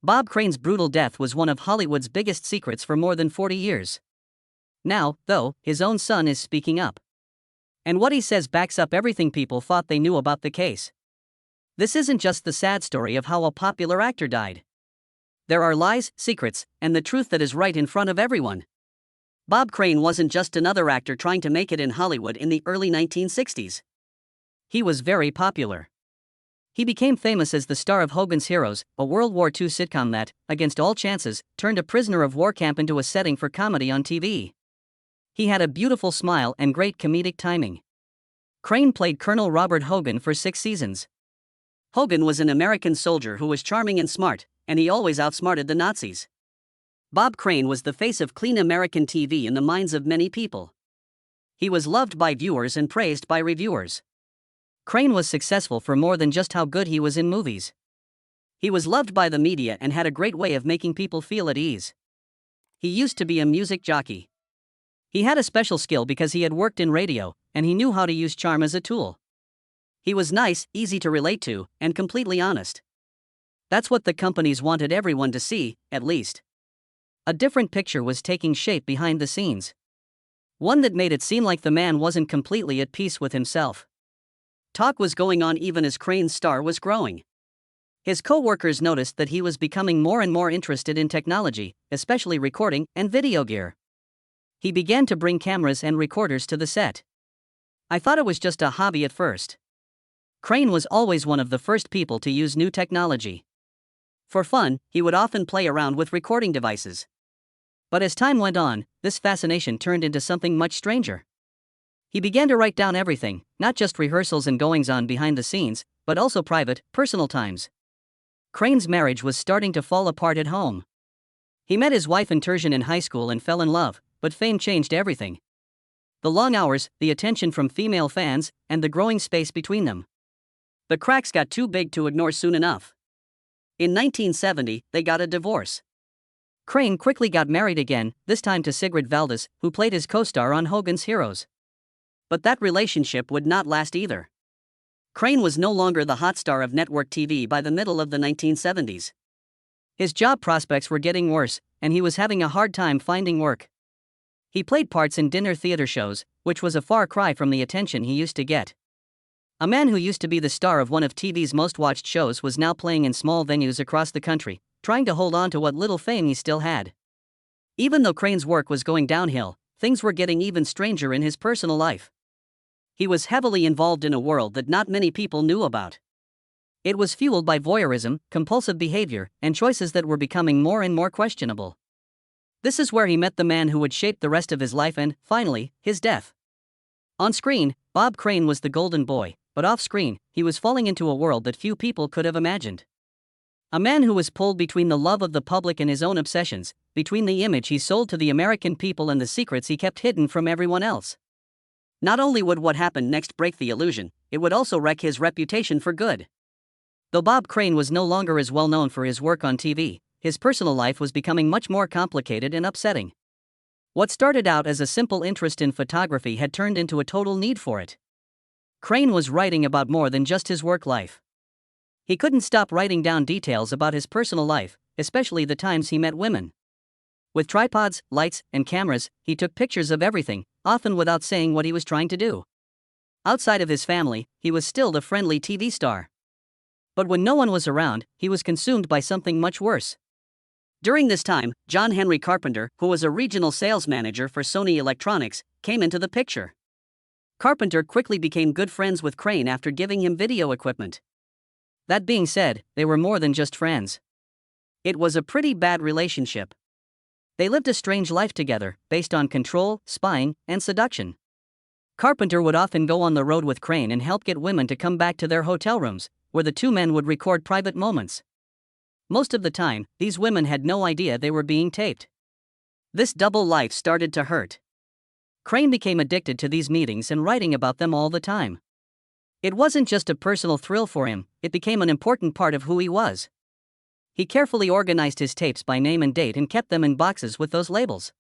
Bob Crane's brutal death was one of Hollywood's biggest secrets for more than 40 years. Now, though, his own son is speaking up. And what he says backs up everything people thought they knew about the case. This isn't just the sad story of how a popular actor died. There are lies, secrets, and the truth that is right in front of everyone. Bob Crane wasn't just another actor trying to make it in Hollywood in the early 1960s. He was very popular. He became famous as the star of Hogan's Heroes, a World War II sitcom that, against all chances, turned a prisoner of war camp into a setting for comedy on TV. He had a beautiful smile and great comedic timing. Crane played Colonel Robert Hogan for 6 seasons. Hogan was an American soldier who was charming and smart, and he always outsmarted the Nazis. Bob Crane was the face of clean American TV in the minds of many people. He was loved by viewers and praised by reviewers. Crane was successful for more than just how good he was in movies. He was loved by the media and had a great way of making people feel at ease. He used to be a music jockey. He had a special skill because he had worked in radio, and he knew how to use charm as a tool. He was nice, easy to relate to, and completely honest. That's what the companies wanted everyone to see, at least. A different picture was taking shape behind the scenes. One that made it seem like the man wasn't completely at peace with himself. Talk was going on even as Crane's star was growing. His co-workers noticed that he was becoming more and more interested in technology, especially recording and video gear. He began to bring cameras and recorders to the set. I thought it was just a hobby at first. Crane was always one of the first people to use new technology. For fun, he would often play around with recording devices. But as time went on, this fascination turned into something much stranger. He began to write down everything, not just rehearsals and goings-on behind the scenes, but also private, personal times. Crane's marriage was starting to fall apart at home. He met his wife in Tertian in high school and fell in love, but fame changed everything. The long hours, the attention from female fans, and the growing space between them. The cracks got too big to ignore soon enough. In 1970, they got a divorce. Crane quickly got married again, this time to Sigrid Valdis, who played his co-star on Hogan's Heroes. But that relationship would not last either. Crane was no longer the hot star of network TV by the middle of the 1970s. His job prospects were getting worse, and he was having a hard time finding work. He played parts in dinner theater shows, which was a far cry from the attention he used to get. A man who used to be the star of one of TV's most watched shows was now playing in small venues across the country, trying to hold on to what little fame he still had. Even though Crane's work was going downhill, things were getting even stranger in his personal life. He was heavily involved in a world that not many people knew about. It was fueled by voyeurism, compulsive behavior, and choices that were becoming more and more questionable. This is where he met the man who would shape the rest of his life and, finally, his death. On screen, Bob Crane was the golden boy, but off-screen, he was falling into a world that few people could have imagined. A man who was pulled between the love of the public and his own obsessions, between the image he sold to the American people and the secrets he kept hidden from everyone else. Not only would what happened next break the illusion, it would also wreck his reputation for good. Though Bob Crane was no longer as well known for his work on TV, his personal life was becoming much more complicated and upsetting. What started out as a simple interest in photography had turned into a total need for it. Crane was writing about more than just his work life. He couldn't stop writing down details about his personal life, especially the times he met women. With tripods, lights, and cameras, he took pictures of everything, often without saying what he was trying to do. Outside of his family, he was still the friendly TV star. But when no one was around, he was consumed by something much worse. During this time, John Henry Carpenter, who was a regional sales manager for Sony Electronics, came into the picture. Carpenter quickly became good friends with Crane after giving him video equipment. That being said, they were more than just friends. It was a pretty bad relationship. They lived a strange life together, based on control, spying, and seduction. Carpenter would often go on the road with Crane and help get women to come back to their hotel rooms, where the two men would record private moments. Most of the time, these women had no idea they were being taped. This double life started to hurt. Crane became addicted to these meetings and writing about them all the time. It wasn't just a personal thrill for him, it became an important part of who he was. He carefully organized his tapes by name and date and kept them in boxes with those labels.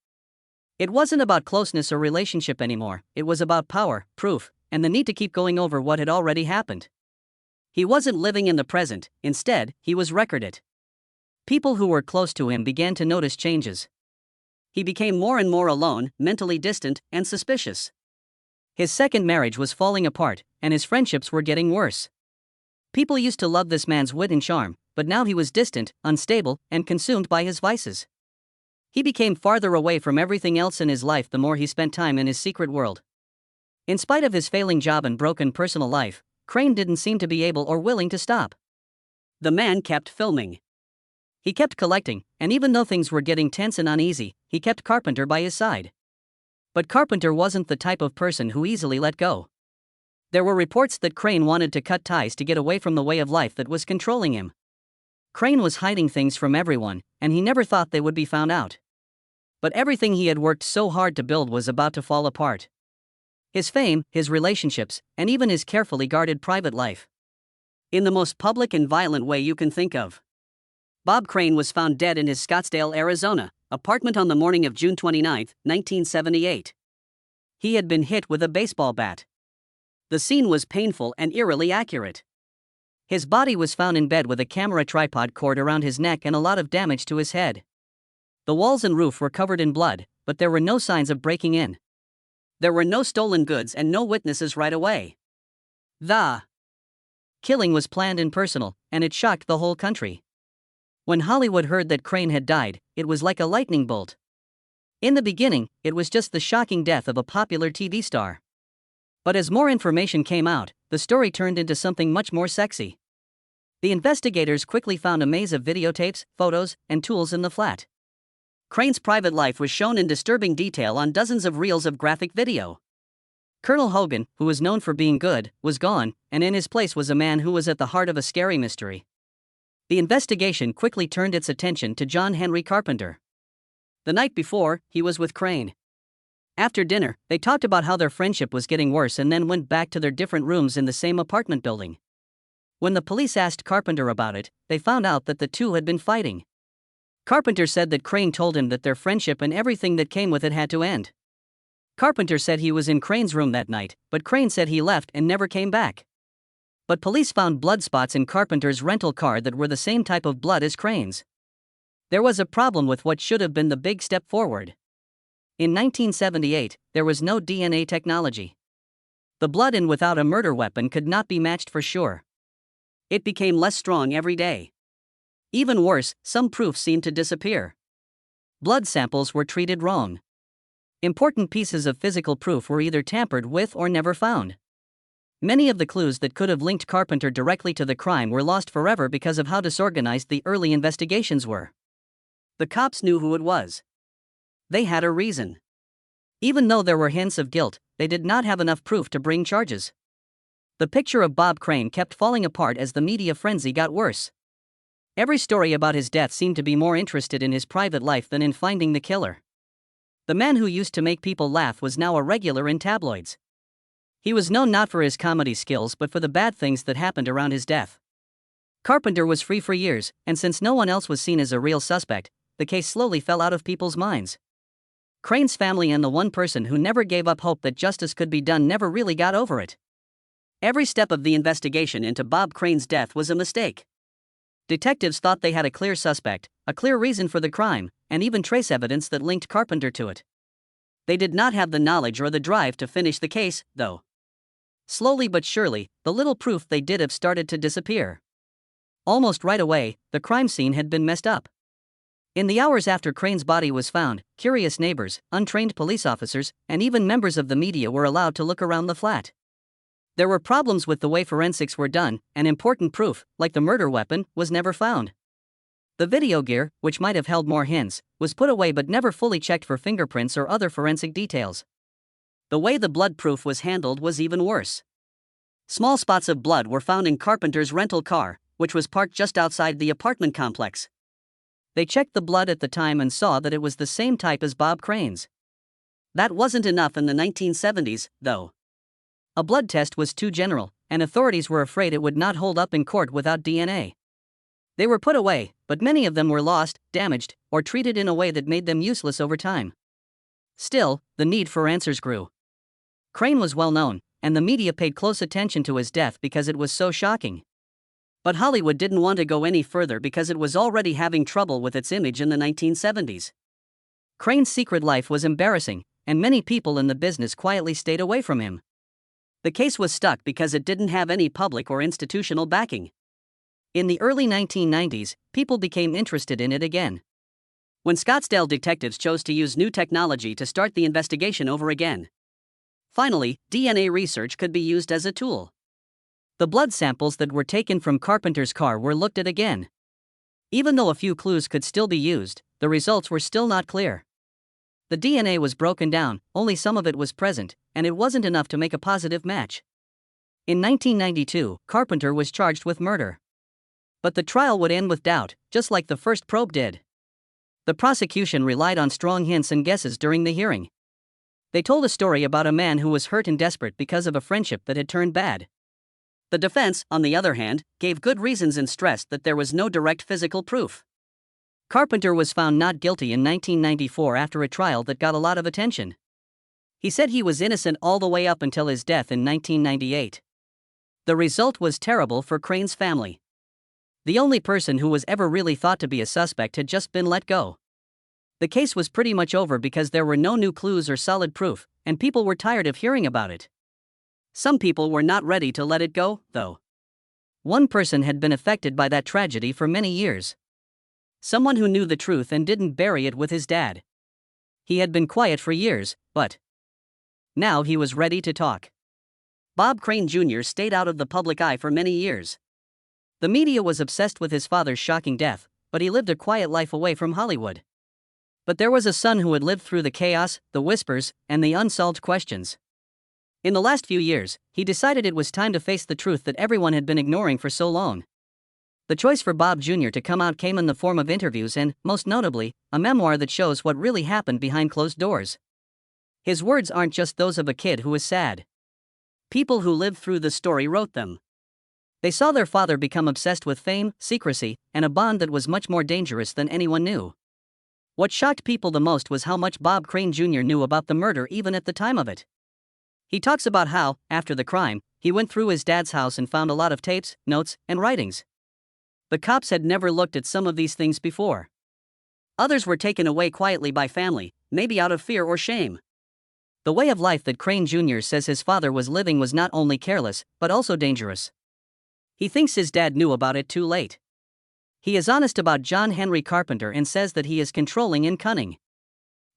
It wasn't about closeness or relationship anymore, it was about power, proof, and the need to keep going over what had already happened. He wasn't living in the present, instead, he was recorded. People who were close to him began to notice changes. He became more and more alone, mentally distant, and suspicious. His second marriage was falling apart, and his friendships were getting worse. People used to love this man's wit and charm, but now he was distant, unstable, and consumed by his vices. He became farther away from everything else in his life the more he spent time in his secret world. In spite of his failing job and broken personal life, Crane didn't seem to be able or willing to stop. The man kept filming. He kept collecting, and even though things were getting tense and uneasy, he kept Carpenter by his side. But Carpenter wasn't the type of person who easily let go. There were reports that Crane wanted to cut ties to get away from the way of life that was controlling him. Crane was hiding things from everyone, and he never thought they would be found out. But everything he had worked so hard to build was about to fall apart. His fame, his relationships, and even his carefully guarded private life. In the most public and violent way you can think of. Bob Crane was found dead in his Scottsdale, Arizona, apartment on the morning of June 29, 1978. He had been hit with a baseball bat. The scene was painful and eerily accurate. His body was found in bed with a camera tripod cord around his neck and a lot of damage to his head. The walls and roof were covered in blood, but there were no signs of breaking in. There were no stolen goods and no witnesses right away. The killing was planned and personal, and it shocked the whole country. When Hollywood heard that Crane had died, it was like a lightning bolt. In the beginning, it was just the shocking death of a popular TV star. But as more information came out, the story turned into something much more sexy. The investigators quickly found a maze of videotapes, photos, and tools in the flat. Crane's private life was shown in disturbing detail on dozens of reels of graphic video. Colonel Hogan, who was known for being good, was gone, and in his place was a man who was at the heart of a scary mystery. The investigation quickly turned its attention to John Henry Carpenter. The night before, he was with Crane. After dinner, they talked about how their friendship was getting worse and then went back to their different rooms in the same apartment building. When the police asked Carpenter about it, they found out that the two had been fighting. Carpenter said that Crane told him that their friendship and everything that came with it had to end. Carpenter said he was in Crane's room that night, but Crane said he left and never came back. But police found blood spots in Carpenter's rental car that were the same type of blood as Crane's. There was a problem with what should have been the big step forward. In 1978, there was no DNA technology. The blood in without a murder weapon could not be matched for sure. It became less strong every day. Even worse, some proof seemed to disappear. Blood samples were treated wrong. Important pieces of physical proof were either tampered with or never found. Many of the clues that could have linked Carpenter directly to the crime were lost forever because of how disorganized the early investigations were. The cops knew who it was. They had a reason. Even though there were hints of guilt, they did not have enough proof to bring charges. The picture of Bob Crane kept falling apart as the media frenzy got worse. Every story about his death seemed to be more interested in his private life than in finding the killer. The man who used to make people laugh was now a regular in tabloids. He was known not for his comedy skills but for the bad things that happened around his death. Carpenter was free for years, and since no one else was seen as a real suspect, the case slowly fell out of people's minds. Crane's family and the one person who never gave up hope that justice could be done never really got over it. Every step of the investigation into Bob Crane's death was a mistake. Detectives thought they had a clear suspect, a clear reason for the crime, and even trace evidence that linked Carpenter to it. They did not have the knowledge or the drive to finish the case, though. Slowly but surely, the little proof they did have started to disappear. Almost right away, the crime scene had been messed up. In the hours after Crane's body was found, curious neighbors, untrained police officers, and even members of the media were allowed to look around the flat. There were problems with the way forensics were done, and important proof, like the murder weapon, was never found. The video gear, which might have held more hints, was put away but never fully checked for fingerprints or other forensic details. The way the blood proof was handled was even worse. Small spots of blood were found in Carpenter's rental car, which was parked just outside the apartment complex. They checked the blood at the time and saw that it was the same type as Bob Crane's. That wasn't enough in the 1970s, though. A blood test was too general, and authorities were afraid it would not hold up in court without DNA. They were put away, but many of them were lost, damaged, or treated in a way that made them useless over time. Still, the need for answers grew. Crane was well known, and the media paid close attention to his death because it was so shocking. But Hollywood didn't want to go any further because it was already having trouble with its image in the 1970s. Crane's secret life was embarrassing, and many people in the business quietly stayed away from him. The case was stuck because it didn't have any public or institutional backing. In the early 1990s, people became interested in it again, when Scottsdale detectives chose to use new technology to start the investigation over again. Finally, DNA research could be used as a tool. The blood samples that were taken from Carpenter's car were looked at again. Even though a few clues could still be used, the results were still not clear. The DNA was broken down, only some of it was present, and it wasn't enough to make a positive match. In 1992, Carpenter was charged with murder. But the trial would end with doubt, just like the first probe did. The prosecution relied on strong hints and guesses during the hearing. They told a story about a man who was hurt and desperate because of a friendship that had turned bad. The defense, on the other hand, gave good reasons and stressed that there was no direct physical proof. Carpenter was found not guilty in 1994 after a trial that got a lot of attention. He said he was innocent all the way up until his death in 1998. The result was terrible for Crane's family. The only person who was ever really thought to be a suspect had just been let go. The case was pretty much over because there were no new clues or solid proof, and people were tired of hearing about it. Some people were not ready to let it go, though. One person had been affected by that tragedy for many years. Someone who knew the truth and didn't bury it with his dad. He had been quiet for years, but now he was ready to talk. Bob Crane Jr. stayed out of the public eye for many years. The media was obsessed with his father's shocking death, but he lived a quiet life away from Hollywood. But there was a son who had lived through the chaos, the whispers, and the unsolved questions. In the last few years, he decided it was time to face the truth that everyone had been ignoring for so long. The choice for Bob Jr. to come out came in the form of interviews and, most notably, a memoir that shows what really happened behind closed doors. His words aren't just those of a kid who is sad. People who lived through the story wrote them. They saw their father become obsessed with fame, secrecy, and a bond that was much more dangerous than anyone knew. What shocked people the most was how much Bob Crane Jr. knew about the murder even at the time of it. He talks about how, after the crime, he went through his dad's house and found a lot of tapes, notes, and writings. The cops had never looked at some of these things before. Others were taken away quietly by family, maybe out of fear or shame. The way of life that Crane Jr. says his father was living was not only careless, but also dangerous. He thinks his dad knew about it too late. He is honest about John Henry Carpenter and says that he is controlling and cunning.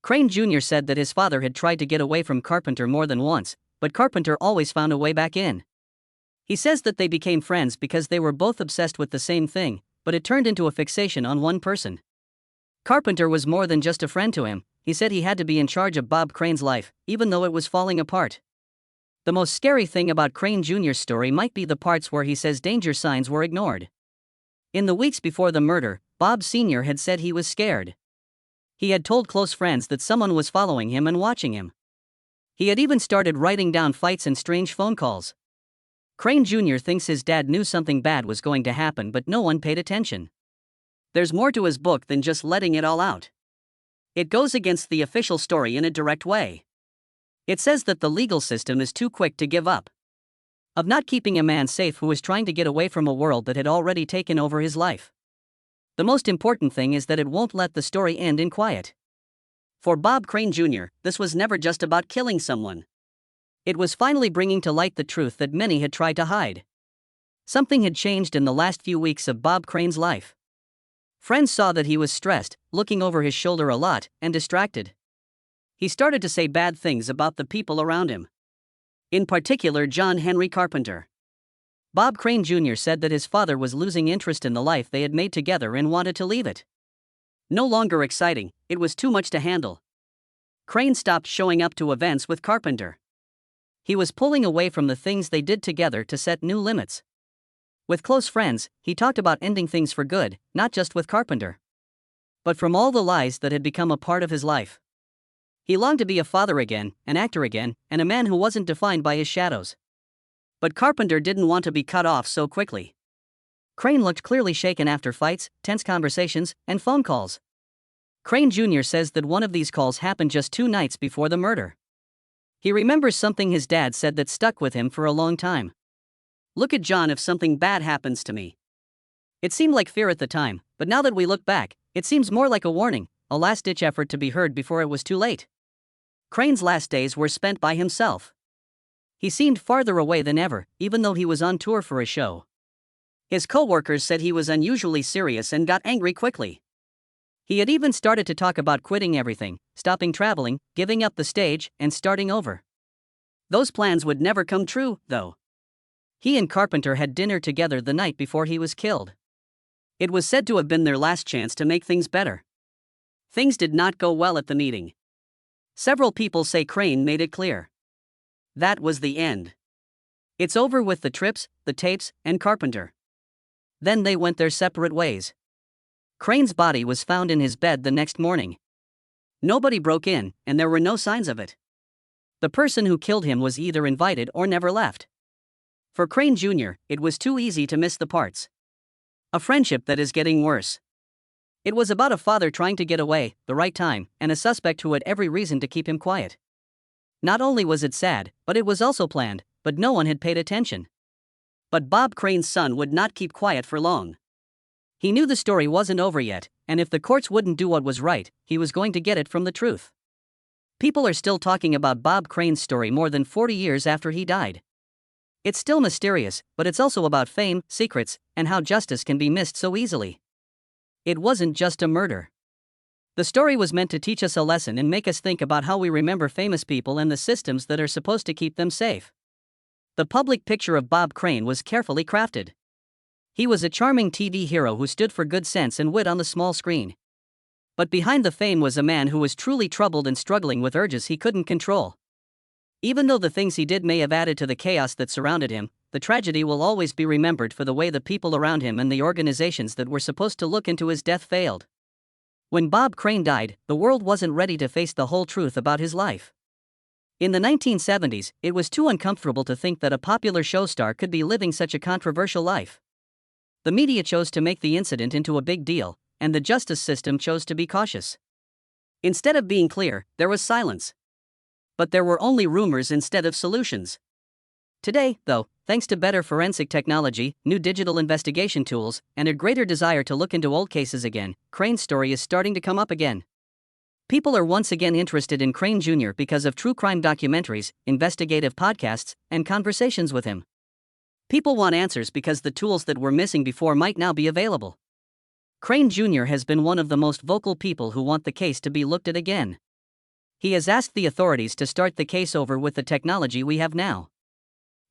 Crane Jr. said that his father had tried to get away from Carpenter more than once, but Carpenter always found a way back in. He says that they became friends because they were both obsessed with the same thing, but it turned into a fixation on one person. Carpenter was more than just a friend to him. He said he had to be in charge of Bob Crane's life, even though it was falling apart. The most scary thing about Crane Jr.'s story might be the parts where he says danger signs were ignored. In the weeks before the murder, Bob Sr. had said he was scared. He had told close friends that someone was following him and watching him. He had even started writing down fights and strange phone calls. Crane Jr. thinks his dad knew something bad was going to happen, but no one paid attention. There's more to his book than just letting it all out. It goes against the official story in a direct way. It says that the legal system is too quick to give up. Of not keeping a man safe who was trying to get away from a world that had already taken over his life. The most important thing is that it won't let the story end in quiet. For Bob Crane Jr., this was never just about killing someone. It was finally bringing to light the truth that many had tried to hide. Something had changed in the last few weeks of Bob Crane's life. Friends saw that he was stressed, looking over his shoulder a lot, and distracted. He started to say bad things about the people around him. In particular, John Henry Carpenter. Bob Crane Jr. said that his father was losing interest in the life they had made together and wanted to leave it. No longer exciting, it was too much to handle. Crane stopped showing up to events with Carpenter. He was pulling away from the things they did together to set new limits. With close friends, he talked about ending things for good, not just with Carpenter, but from all the lies that had become a part of his life. He longed to be a father again, an actor again, and a man who wasn't defined by his shadows. But Carpenter didn't want to be cut off so quickly. Crane looked clearly shaken after fights, tense conversations, and phone calls. Crane Jr. says that one of these calls happened just 2 nights before the murder. He remembers something his dad said that stuck with him for a long time. "Look at John if something bad happens to me. It seemed like fear at the time, but now that we look back, it seems more like a warning, a last-ditch effort to be heard before it was too late. Crane's last days were spent by himself. He seemed farther away than ever, even though he was on tour for a show. His co-workers said he was unusually serious and got angry quickly. He had even started to talk about quitting everything, stopping traveling, giving up the stage, and starting over. Those plans would never come true, though. He and Carpenter had dinner together the night before he was killed. It was said to have been their last chance to make things better. Things did not go well at the meeting. Several people say Crane made it clear. That was the end. It's over with the trips, the tapes, and Carpenter. Then they went their separate ways. Crane's body was found in his bed the next morning. Nobody broke in, and there were no signs of it. The person who killed him was either invited or never left. For Crane Jr., it was too easy to miss the parts. A friendship that is getting worse. It was about a father trying to get away, the right time, and a suspect who had every reason to keep him quiet. Not only was it sad, but it was also planned, but no one had paid attention. But Bob Crane's son would not keep quiet for long. He knew the story wasn't over yet, and if the courts wouldn't do what was right, he was going to get it from the truth. People are still talking about Bob Crane's story more than 40 years after he died. It's still mysterious, but it's also about fame, secrets, and how justice can be missed so easily. It wasn't just a murder. The story was meant to teach us a lesson and make us think about how we remember famous people and the systems that are supposed to keep them safe. The public picture of Bob Crane was carefully crafted. He was a charming TV hero who stood for good sense and wit on the small screen. But behind the fame was a man who was truly troubled and struggling with urges he couldn't control. Even though the things he did may have added to the chaos that surrounded him, the tragedy will always be remembered for the way the people around him and the organizations that were supposed to look into his death failed. When Bob Crane died, the world wasn't ready to face the whole truth about his life. In the 1970s, it was too uncomfortable to think that a popular show star could be living such a controversial life. The media chose to make the incident into a big deal, and the justice system chose to be cautious. Instead of being clear, there was silence. But there were only rumors instead of solutions. Today, though, thanks to better forensic technology, new digital investigation tools, and a greater desire to look into old cases again, Crane's story is starting to come up again. People are once again interested in Crane Jr. because of true crime documentaries, investigative podcasts, and conversations with him. People want answers because the tools that were missing before might now be available. Crane Jr. has been one of the most vocal people who want the case to be looked at again. He has asked the authorities to start the case over with the technology we have now.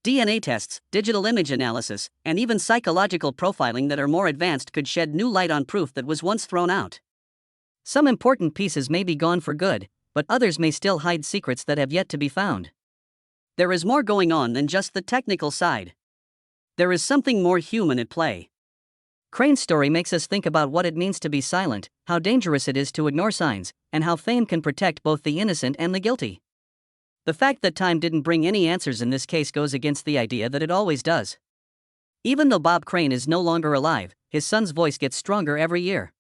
DNA tests, digital image analysis, and even psychological profiling that are more advanced could shed new light on proof that was once thrown out. Some important pieces may be gone for good, but others may still hide secrets that have yet to be found. There is more going on than just the technical side. There is something more human at play. Crane's story makes us think about what it means to be silent, how dangerous it is to ignore signs, and how fame can protect both the innocent and the guilty. The fact that time didn't bring any answers in this case goes against the idea that it always does. Even though Bob Crane is no longer alive, his son's voice gets stronger every year.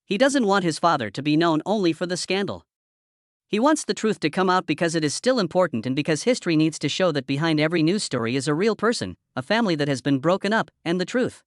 He doesn't want his father to be known only for the scandal. He wants the truth to come out because it is still important and because history needs to show that behind every news story is a real person, a family that has been broken up, and the truth.